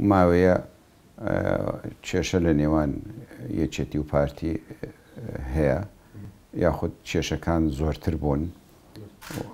ماوەیە کێشە لە نێوان یەکێتی و پارتی هەیە یاخود کێشەکان زۆرتر بوون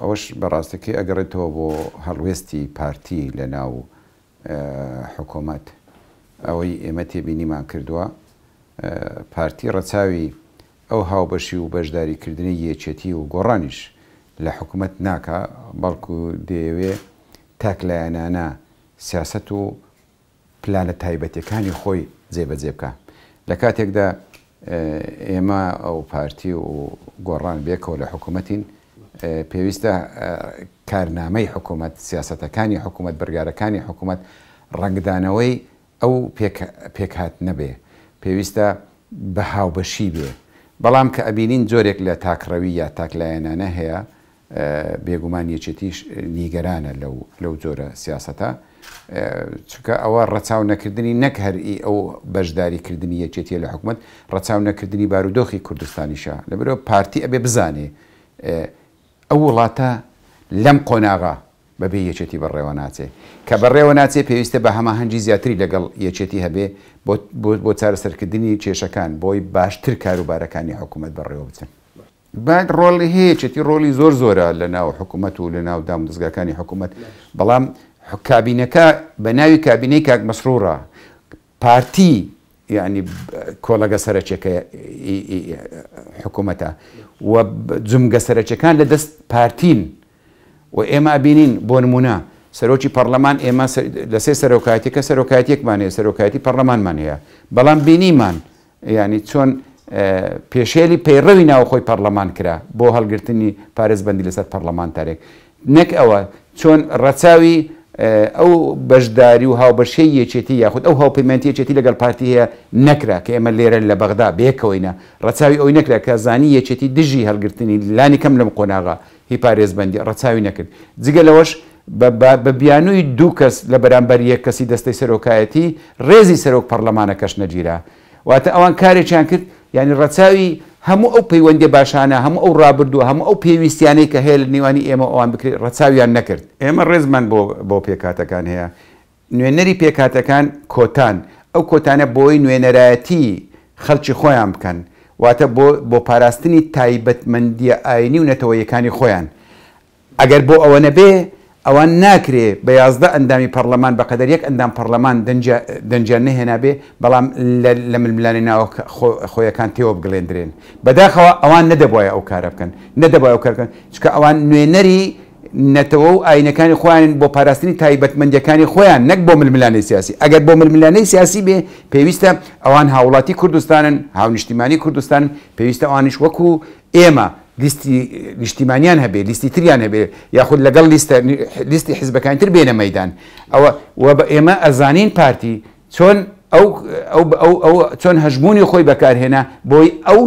ئەوەش بەڕاستەکەی ئەگەڕێتەوە بۆ هەڵوێستی پارتی لە ناو حکوومەت ئەوەی ئێمە تێبینیمان کردووە پارتی ڕەچاوی ئەو هاوبەشی و بەشداریکردنی یەکێتی و گۆڕانیش لە حکوومەت ناکە بەڵکو دەیەوێ تاکلایەنانە سیاست و پلانە تایبەتەکانی خۆی جێبەجێ بکە لە کاتێکدا ئێمە ئەو پارتی و گۆڕان بێکەوە لە حکوومەتین پێویستە کارنامەی حکوومەت سیاسەتەکانی حکوومەت بەرگارەکانی حکوومەت ڕنگدانەوەی ئەو پێکهات نەبێ پێویستە بە هاوبەشی بێ بەڵام کە ئەبینین جۆرێک لە تاکڕەوی یا تاکلایەنانە هەیە بێگومان یەکێتیش نیگەرانە لەو جۆرە سیاسەتە چونکە ئەوە ڕەچاو نەکردنی نەک هەرئی ئەو بەشداریکردنی یەکێتیە لە حکوومەت ڕەچاو نەکردنی بارودۆخی کوردستانیشە لەبەرەوە پارتی ئەبێ بزانێ ئەو وڵاتە لەم قۆناغا بەبێ یەکێتی بەڕێوە ناچێ کە بەڕێوە ناچێ پێویستە بە هەماهەنگی زیاتری لەگەڵ یەکێتی هەبێ بۆ چارەسەرکردنی کێشەکان بۆی باشتر کاروبارەکانی حکوومەت بەڕێوە بچن بعد ڕۆڵی هەیەکێتی ڕۆلی زۆر زۆرە لە ناو حکوومەت و لە ناو دام دەستگاکانی حکوومەت بەڵام کابینەکە بە ناوی کابینەی کاک مەسرۆڕە پارتی یعنی کۆڵەگە سەرچێکە حکوومەتە و جمگە سەرچەکان لە دەست پارتین و ئێمە بینین بۆ نمونە سەرۆکی پەرلەمان ئێمە لەسێ سەرۆکایەتێکە سەرۆکایەتێکمان هەیە سەرۆکایەتی پەرلەمانمان هەیە بەڵام بینیمان ینی چۆن پێشێلی پەیڕەوی ناوخۆی پەرلەمان کرا بۆ هەڵگرتنی پارێزبەندی لەسەر پەرلەمانتارێک نەک ئەوە چۆن ڕەچاوی ئەو بەشداری و هاوبەشەی یەکێتی یاخود ئەو هاوپەیمانتی یەکێتی لەگەڵ پارتی هەیە نەکرا کە ئێمە لێرە لە بەغدا بێکەوەینە ڕەچاوی ئەوی نەکرا کە زانی یەکێتی دژی هەڵگرتنی لانی کەم لەم قۆناغا هی پارێزبەندی ڕەچاوی نەکرد جگە لەوەش بە بیانووی دوو کەس لە بەرامبەر یەک کەسی دەستەی سەرۆکایەتی ڕێزی سەرۆک پەرلەمانەکەش نەگیرا واتە ئەوان کارێکیان کرد یعنی ڕەچاوی هەموو ئەو پەیوەندی باشانە هەموو ئەو ڕابردووە هەموو ئەو پێویستیانەی کە هەیە لە نێوانی ئێمە ئەوان بکرێت ڕەچاویان نەکرد ئێمە ڕێزمان بۆ پێکاتەکان هەیە نوێنەری پێکاتەکان کۆتان ئەو کۆتانە بۆی نوێنەرایەتی خەڵکی خۆیان بکەن واتە بۆ پاراستنی تایبەتمەندیە ئاینی و نەتەوەیەکانی خۆیان ئەگەر بۆ ئەوە نەبێ ئەوان ناکرێ بە 11 ئەندامی پەرلەمان بەقەدەر یەک ئەندام پەرلەمان دەنجیان نەهێنابێ بەڵام لە ململانی ناوە خۆیەکان تێوە بگڵێندرێن بەداخەوە ئەوان نەدەبواە ئەو کارە بکەن نەدەبواە ئەو کارکەن چکە ئەوان نوێنەری نەتەوە و ئاینەکانی خۆیان بۆ پاراستنی تایبەتمەندیەکانی خۆیان نەک بۆ ململانەی سیاسی ئەگەر بۆ ململانەی سیاسی بێ پێویستە ئەوان هاوڵاتی کوردستانن هاونیشتیمانی کوردستان پێویستە ئەوانیش وەکو ئێمە لیستی نیشتیمانیان هەبێ لیستی تریان هەبێ یاخود لەگەڵ لیستی حیزبەکانی تر بێنە مەیدان ئەوە بە ئێمە ئەزانین پارتی چۆن چۆن هەژمونی خۆی بەکارهێنا بۆی ئەو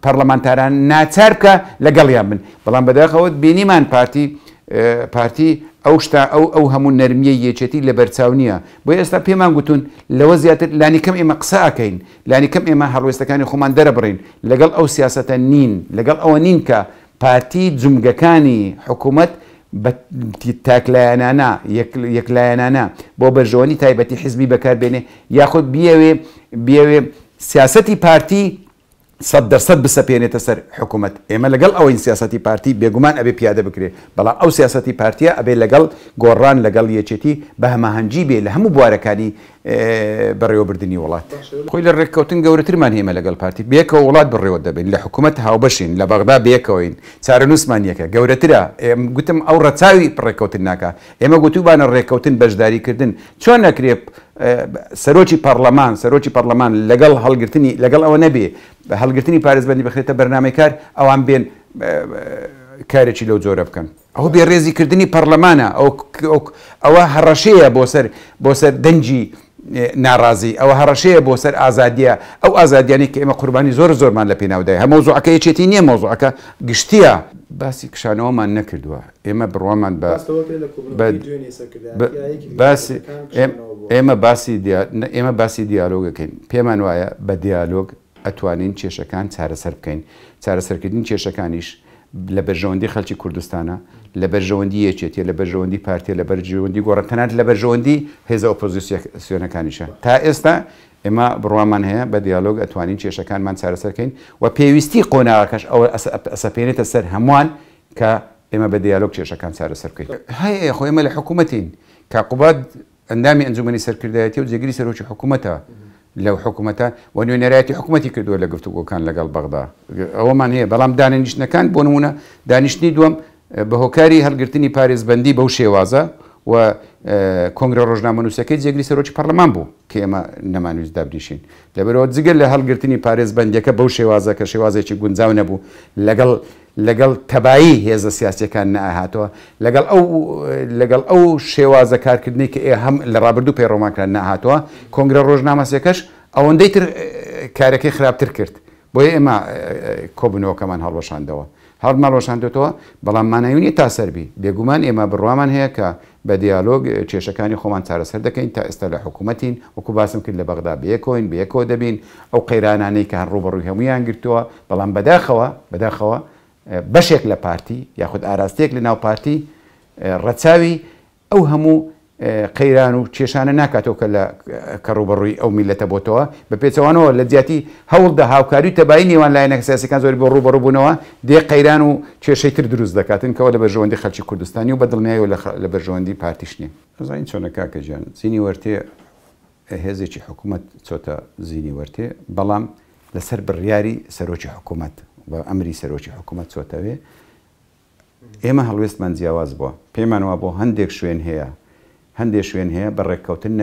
پەرلەمانتاران ناچار بکە لەگەڵیان بن بەڵام بەداخەوە بینیمان پارتی ئەو هەموو نەرمیە یەکێتی لە بەرچاو نییە بۆ ئێستا پێمان گوتون لەوە زیاتر لانی کەم ئێمە قسە ئەکەین لانی کەم ئێمە هەڵوێستەکانی خۆمان دەرەبڕین لەگەڵ ئەو سیاسەتە نین لەگەڵ ئەوە نین کە پارتی جومگەکانی حکوومەت بە تاکلایەنانە یەکلایەنانە بۆ بەرژەوەنی تایبەتی حیزبی بەکاربێنێ یاخود بیاوێ سیاسەتی پارتی 100% بسەپێنێتە سەر حکوومەت ئێمە لەگەڵ ئەوەی سیاسەتی پارتی بێگومان ئەبێ پیادە بکرێ بەڵام ئەو سیاسەتی پارتیە ئەبێ لەگەڵ گۆڕان لەگەڵ یەکێتی بە هەماهەنگی بێ لە هەموو بوارەکانی بەڕێوەبردننی وڵات خۆی لە ڕێککەوتن گەورەترمان هێمە لەگەڵ پارتی بێکەوە وڵات بڕێوە دەبین لە حکوومەت هاوبەشین لە بەغدا بێکەوەین چارەنووسمان یەکە گەورەترە گوتم ئەو ڕەچاوی ڕێککەوتن ناکە ئێمە گوتوبانە ڕێککەوتن بەشداریکردن چۆن نەکرێت سەرۆکی پەرلەمان لەگەڵ هەڵگرتنی لەگەڵ ئەوە نەبێ هەڵگرتنی پارێزبەندی بخرێتە بەرنامەکار ئەوان بێن کارێکی لەو جۆرە بکەن ئەو بێڕێزیکردنی پەرلەمانە ئەوە هەڕەشەیە بۆ سەر دەنجی ناڕازی ئەوە هەڕەشەیە بۆ سەر ئازادیە ئەو ئازادیانی کە ئێمە قوربانی زۆرمان لە پێناودای هەموو مۆزوعەکە یەکێتی نییە مۆزوعەکە گشتیە باسی کشانەوەمان نەکردووە ئێمە بڕوامان ئێمە باسی دیالۆگەکەین پێمان وایە بە دیالۆگ ئەتوانین کێشەکان چارەسەر بکەین چارەسەرکردنی کێشەکانیش لە بەرژەوەندی خەڵکی کوردستانە لە بەرژەوەندی یەکێتیە لە بەرژەوەندی پارتیە لە بەرژەوەندی گۆڕەتەنات لە بەرژەوەندی هێزە ئۆپۆزیسیۆنەکانیشە تا ئێستا ئێمە بڕوامان هەیە بە دیالۆگ ئەتوانین کێشەکانمان چارەسەرکەین و پێویستی قۆناغەکەش ئەوە ئەسەپێنێتە سەر هەمووان کە ئێمە بە دیالۆگ کێشەکان چارەسەر بکەین. هەیە خۆ ئێمە لە حکوومەتین کاقوبات ئەندامی ئەنجومەنی سەرکردایەتی و جێگیری سەرۆکی حکوومەتە لەو حکوومەتە و نوێنەرایەتی حکوومەتی کردووە لە گفتوگۆکان لەگەڵ بەغدا ئەوەمان هەیە بەڵام دانیشتنەکان بۆ نمونە دانیشتنی دووەم بە هۆکاری هەڵگرتنی پارێزبەندی بەو شێوازە و کۆنگرە ڕۆژنامەنووسەکەی جێگری سەرۆکی پەرلەمان بوو کە ئێمە نەمانویست دابریشین لەبەرەوە جگەل لە هەڵگرتنی پارێزبەندیەکە بەو شێوازە کە شێوازێکی گونجاو نەبوو لەگەڵ تەبایی هێزە سیاسیەکان نەهاتەوە لەگەڵ ئەو شێوازە کارکردنی کە هەم لە ڕابردوو پەیڕۆماکران نەهاتەوە کۆنگرە ڕۆژنامەسیەکەش ئەوەندەی تر کارەکەی خراپتر کرد بۆیە ئێمە کۆبنەوەکەمان هەڵوەشاندەوە هەڵماڵۆشاندێتەوە بەڵام مانەوینی تا سەربی بێگومان ئێمە بڕوامان هەیە کە بە دیالۆگ کێشەکانی خۆمان چارەسەر دەکەین تا ئێستا لە حکوومەتین وەکو باسم کرد لە بەغدا بەیەکۆین بەیەکەوە دەبین ئەو قەیرانانەی کە هەر ڕوبەڕووی هەمویان گرتووە بەڵام بەداخەوە بەشێک لە پارتی یاخود ئاراستەیەک لە ناو پارتی ڕەچاوی ئەو هەموو قەیران و کێشانە ناکاتەوە کە ڕوبەڕووی ئەو میلەتە بۆتەوە بە پێچەوانەوە لە جیاتی هەوڵدا هاوکاری تەبایی نێوان لایەنە سیاسیەکان زۆری بۆ ڕوبەڕووبوونەوە دێ قەیران و کێشەی تر دروست دەکاتن کەەوە لە بەرژەوەندی خەڵکی کوردستانی و بەدڵنیایەوە لە بەرژەوەندی پارتیش نییە. ڕزین چۆنە کاکە گیان زینی وەرتێ هێزێکی حکوومەت چۆتە زینی وەرتێ بەڵام لەسەر بڕیاری سەرۆکی حکوومەت بە ئەمری سەرۆکی حکوومەت چۆتەوێ ئێمە هەڵوێستمان جیاواز بووە پێیمانەوە بۆ هەندێک شوێن هەیە بەڕێککەوتن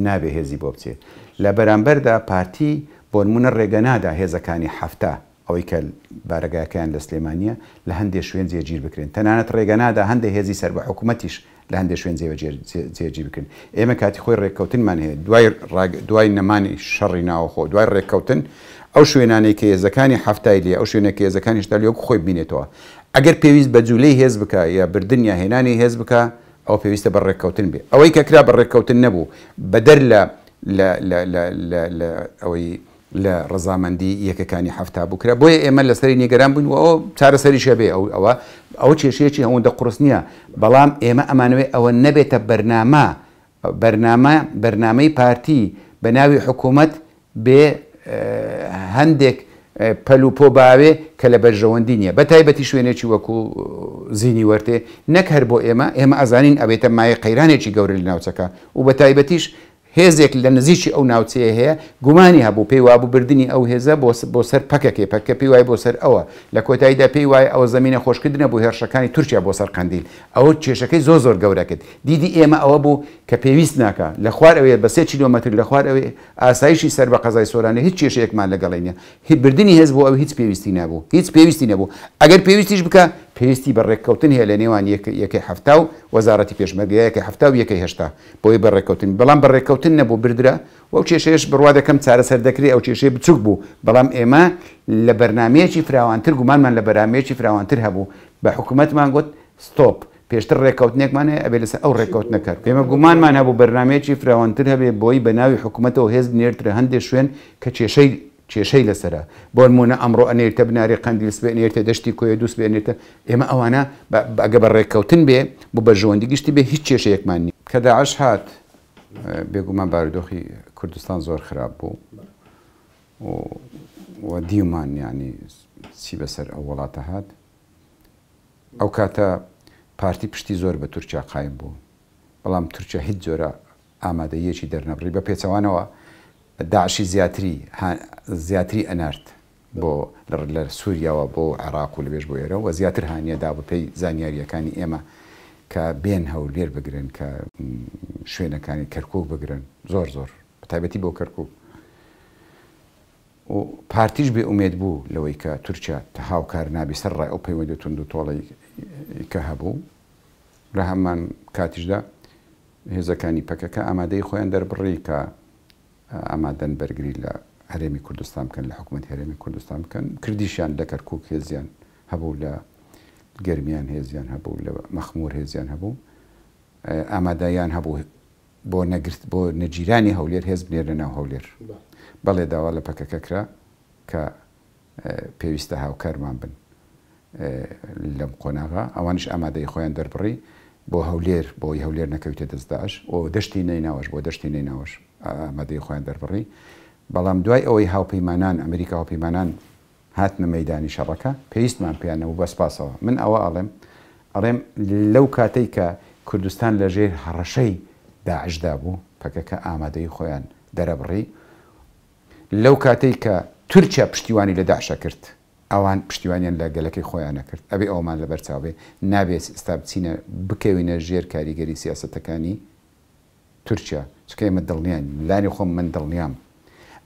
نابێ هێزی بۆ بچێت لە بەرامبەردا پارتی بۆ نمونە ڕێگەنادا هێزەکانی هەفتە ئەوەی کە بارگایەکەیان لە سلێمانیە لە هەندێک شوێن جێگیر بکرێن تەنانەت ڕێگەنادا هەندێک هێزی سەر بە حکوومەتیش لە هەندێک شوێن جێگیر بکرن ئێمە کاتی خۆی ڕێککەوتنمان هەیە دوای نەمانی شەڕی ناوەخۆ دوای ڕێککەوتن ئەو شوێنانەی کە هێزەکانی هەفتای لێ ئەو شوێنێکی هێزەکانی شتا لێوەکو خۆی بینێتەوە ئەگەر پێویست بە جوولەی هێز بکە یا بردن یا هێنانی هێز بکە ئەو پێویستە بە ڕێککەوتن بێ ئەوەی کە کرا بە ڕێککەوتن نەبوو بەدەر ئەوەی لە ڕەزامەندی یەکەکانی هەفتا بوو کرا بۆیە ئێمە لەسەری نیگەران بووین و ئەو چارەسەریشە بێ ئەو کێشەیەکی هەوڵدە قورس نییە بەڵام ئێمە ئەمانوێ ئەوە نەبێتە بەرنامەی پارتی بە ناوی حکوومەت بێ هەندێک پەلوپۆ باوێ کە لە بەرژەوەندی نییە بە تایبەتی شوێنێکی وەکو زینی وەرتێ نەک هەر بۆ ئێمە ئەزانین ئەبێتە مایە قەیرانێکی گەورە لە ناوچەکە و بە تایبەتیش هێزێک لە نزیکی ئەو ناوچەیە هەیە گومانی هەبوو پێی وابوو بردننی ئەو هێزە بۆ سەر پەکەکێ پەکە پێی وای بۆ سەر ئەوە لە کۆتاییدا پێی وایە ئەوە زمینە خۆشکردنە بۆ هێرشەکانی تورکیا بۆ سەر قەندیل ئەوە کێشەکەی زۆر گەورە کرد دیدی ئێمە ئەوە بوو کە پێویست ناکە لە خوار ئەوەیە بە 3 کیلۆمەتر لە خوار ئەوێ ئاسایشی سەر بە قەزای سۆرانە هیچ کێشەیەکمان لەگەڵی نیە بردننی هێز بۆ ئەو هیچ پێویستی نەبوو ئەگەر پێویستیش بکە پێویستی بە ڕێککەوتن هەیە لە نێوان یەکەی هەفتا و وەزارەتی پێشمەرگە یەکەی هەفتا و یەکەی هێشتا بۆی بە ڕێککەوتن بەڵام بە ڕێککەوتن نەبوو بردرا و ئەو کێشەیەش بڕوا دەکەم چارەسەر دەکرێت ئەو کێشەی بچووک بوو بەڵام ئێمە لە بەرنمەیەکی فراوانتر گومانمان لە بەرنمەیەکی فراوانتر هەبوو بە حکوومەتمان گوت ستۆپ پێشتر ڕێککەوتنێکمان هەیە ئەبێ لەسەر ئەو ڕێککەوت نەکرد پێمە گومانمان هەبوو بەرنمەیەکی فراوانتر هەبێ بۆی بە ناوی حکوومەتەوە هێز نێرترە هەندێک شوێن کە کێشەی لەسرە بۆ نمونە ئەمڕۆ ئەنێرتە بناری قەندیل سبێنێتە دەشتی کۆیە دووس بێنێتە ئێمە ئەوانە ئەگە بە ڕێککەوتن بێ بۆ بەرژەوەندی گشتی بێ هیچ کێشەیەکمان نیە کە داعش هات بێگومان بارودۆخی کوردستان زۆر خراپ بوو و دیومان ینی چی بەسەر ئەو وڵاتە هات ئەو کاتە پارتی پشتی زۆر بە تورکیا قایم بوو بەڵام تورکیا هیچ جۆرە ئامادەیەکی دەرنەبڕی بە پێچەوانەوە داعشی زیاتری ئەنارد بۆ لە سووریاوە بۆ عێراق و لەبێژ بۆ ئێرە و زیاتر هاانیەدا بە پێی زانیاریەکانی ئێمە کە بێن هەولێر بگرن کە شوێنەکانی کەرکووک بگرن زۆر بە تایبەتی بۆ کەرکووک و پارتیش بێ ئومێد بوو لەوەی کە تورکیا هاوکار نابی سەر ڕای ئەو پەیوەندی تونند و تۆڵی کە هەبوو لە هەمان کاتیشدا هێزەکانی پەکەکە ئامادەی خۆیان دەربڕی کە ئامادەن بەرگری لە هەرێمی کوردستان بکەن لە حکوومەت هەرێمی کوردستان بکەن کردیشیان لە کەرکووک هێزیان هەبوو لە گەرمیان هێزیان هەبوو لە مەخمور هێزیان هەبوو ئامادایان هەبوو بۆ نەجیرانی هەولێر هێز بنێرە ناو هەولێر بەڵێ داوا لە پەکەکە کرا کە پێویستە هاوکارمان بن لەم قۆناغا ئەوانش ئامادەی خۆیان دەربڕی بۆ هەولێر بۆی هەولێر نەکەوتە دەستداش و دەشتی نەیناوەش بۆ دەشتی نەیناوەش ئامادەی خۆیان دەربڕی بەڵام دوای ئەوەی هاوپەیمانان ئەمریکا هاوپەیمانان هاتنە مەیدانی شەڕەکە پێویستمان پێیانەوە بەسپاسەوە من ئەوە ئەڵێم لەو کاتەی کە کوردستان لەژێر هەڕەشەی داعشدا بوو پەکەکە ئامادەی خۆیان دەرەبڕی لەو کاتەی کە تورکیا پشتیوانی لە داعشە کرد ئەوان پشتیوانیان لە گەلەکەی خۆیان نەکرد ئەبێ ئەومان لە بەرچاوێ نابێت ئێستا بچینە بکەوینە ژێر کاریگەری سیاسەتەکانی تورکیا چکە ئێمە دڵنیان لانی خۆم من دڵنیام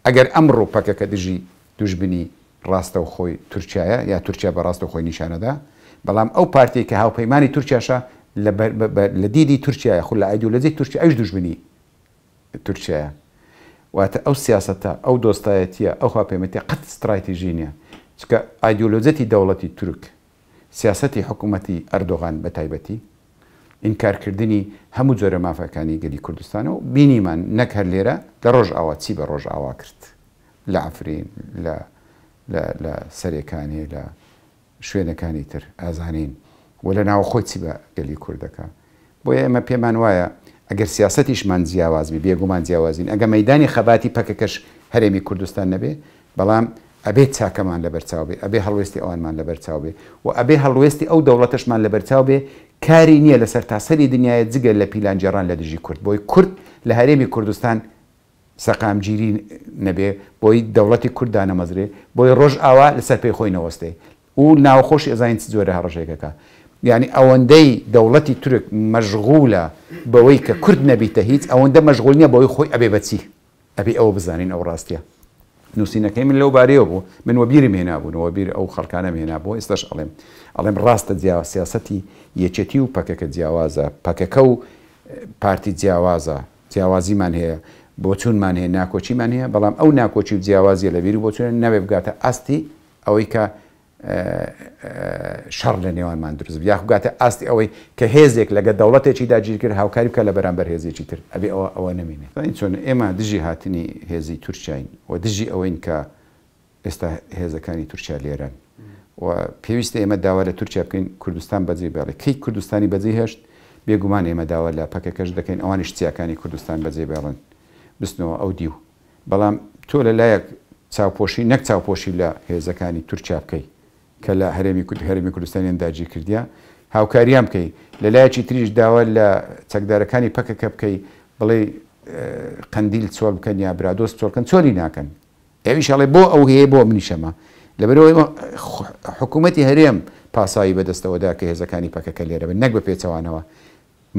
ئەگەر ئەمڕۆ پەکەکە دژی دوژبنی ڕاستە و خۆی تورکایە یا تورکیا بە ڕاستە خۆی نیشانەدا بەڵام ئەو پارتی کە هاوپەیمانی تورکیاشە لە دیدی تورکایە خو لە ئایدۆلۆژی تورکیا ئەوش دوژبنی تورکایە واتە ئەو سیاسەتە ئەو دۆستایەتیە ئەو هاوپەیمەتیە قەت استراتیژی نییە چکە ئایدۆلۆژەتی دەوڵەتی تورک سیاسەتی حکوومەتی ئەردۆغان بە تایبەتی ئینکارکردنی هەموو جۆرە مافەکانی گەلی کوردستانە و بینیمان نەک هەر لێرە لە ڕۆژ ئاوا چی بە ڕۆژ ئاوا کرد لە ئەفرین لە سەرێکانی لە شوێنەکانی تر ئازانین و لە ناوخۆی چی بە گەلی کوردەکە بۆیە ئێمە پێمان وایە ئەگەر سیاسەتیشمان جیاوازبی بێگومان جیاوازین ئەگە مەدانی خەباتی پەکەکەش هەرێمی کوردستان نەبێ بەڵام ئەبێت چاکەمان لە بەرچاو بێ ئەبێ هەڵوێستی ئەوانمان لە بەرچاو بێ و ئەبێ هەڵوێستی ئەو دەوڵەتەشمان لە بەرچاو بێ کاری نییە لەسەر تاسەری دنیاە جگە لە پیلانجێڕان لە دژی کورد بۆی کورد لە هەرێمی کوردستان سەقامگیری نەبێ بۆی دەوڵەتی کورد دانەمەزرێ بۆی ڕۆژ ئاوا لەسەر پێی خۆی نەوەستێ و ناوخۆشی ئەزانین چ جۆرە هەڕەشێکەکە یعنی ئەوەندەی دەوڵەتی تورک مەشغولە بەوەی کە کورد نەبیتە هیچ ئەوەندە مەشغول نییە بەوەی خۆی ئەبێ بەچی ئەبێ ئەوە بزانین ئەو ڕاستیە نووسینەکەی من لەو بارەیەوە بوو من وەبیرم هێنابوونەوە بیر ئەو خەڵکانە هێنابوو ئێستاش ئەڵێم ڕاستە سیاسەتی یەکێتی و پەکەکە جیاوازە پەکەکە و پارتی جیاوازە جیاوازیمان هەیە بۆ چوونمان هەیە ناکۆچیمان هەیە بەڵام ئەو ناکۆچی و جیاوازیە لە بیری بۆ چوونە نەبێ بگاتە ئاستی ئەوەی کە شەڕ لە نێوانمان دروست یا بگاتە ئاستی ئەوەی کە هێزێک لەگە دەوڵەتێکی داگیر کرد هاوکاری بکە لە بەرامبەر هێزێکی تر ئەبێ ئەوە نەمێنێت چۆن ئێمە دژی هاتنی هێزی تورکیاین و دژی ئەوەین کە ئێستا هێزەکانی تورکیا لێران و پێویستە ئێمە داوا لە تورکیا بکەین کوردستان بەجێ بێڵێ کەی کوردستانی بەجێ هێشت بێگومان ئێمە داوا لە پەکەکەش دەکەین ئەوانش چیاکانی کوردستان بەجێ بێڵن بستنەوە ئەو دیو بەڵام تۆ لەلایەک چاوپۆشی نەک چاوپۆشی لە هێزەکانی تورکیا بکەی کە لە هەرێمی کوردستانیان داگیر کردیا هاوکاریان بکەی لەلایەکی تریش داوا لە چەکدارەکانی پەکەکە بکەی بڵێ قەندیل چۆڵ بکەن یا برادۆست چۆڵکەن چۆلی ناکەن ئەویشڵێ بۆ ئەو هەیە بۆ منیشەمە لەبەرەوەی حکوومەتی هەرێم پاسایی بەدەستەوەدا کە هێزەکانی پەکەکە لێرە بن نەک بە پێچەوانەوە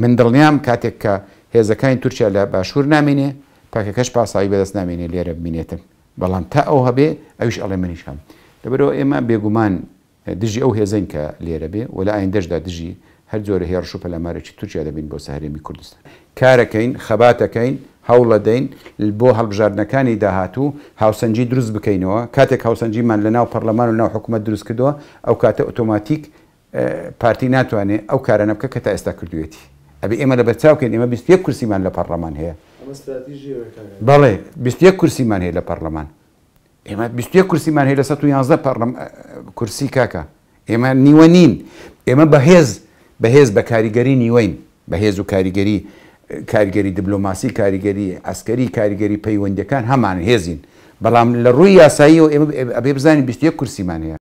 من دڵنیام کاتێک کە هێزەکانی تورکیا لە باشوور نامێنێ پەکەکەش پاسایی بەدەست نامێنێ لێرە ببینێتن بەڵام تا ئەو هەبێ ئەویش ئەڵێ منیشەم لەبەرەوە ئێمە بێگومان دژی ئەو هێزەین کە لێرە بێ و لە ئایندەشدا دژی هەر جۆرە هێرش و پەلامارێکی تورکیا دەبین بۆ سەرهەرێمی کوردستان کارەکەین خەباتەکەین هەوڵە دەین بۆ هەڵبژاردنەکانی داهاتوو هاوسەنجی دروست بکەینەوە کاتێک هاوسەنجیمان لە ناو پەرلەمان و ناو حکوومەت دروست کردووە ئەو کاتە ئۆتۆماتیک پارتی ناتوانێت ئەو کارانە بکە کە تا ئێستا کردوێتی ئەبێ ئێمە لە بەرچاوکەین ئێمە 21 کورسیمان لە پەرلەمان هەیە بەڵێ 21 کورسیمان هەیە لە پەرلەمان ئێمە 21 کورسیمان هەیە لە 111 کورسی کاکە ئێمە نیوە نین ئێمە بەهێز بە کاریگەری نیوەین بەهێز و کاریگەری دیبلۆماسی کاریگەری ئەسکەری کاریگەری پەیوەندیەکان هەمان هێزین بەڵام لە ڕووی یاساییەوە ئێمە ئەبێ بزانین 21 کورسیمان هەیە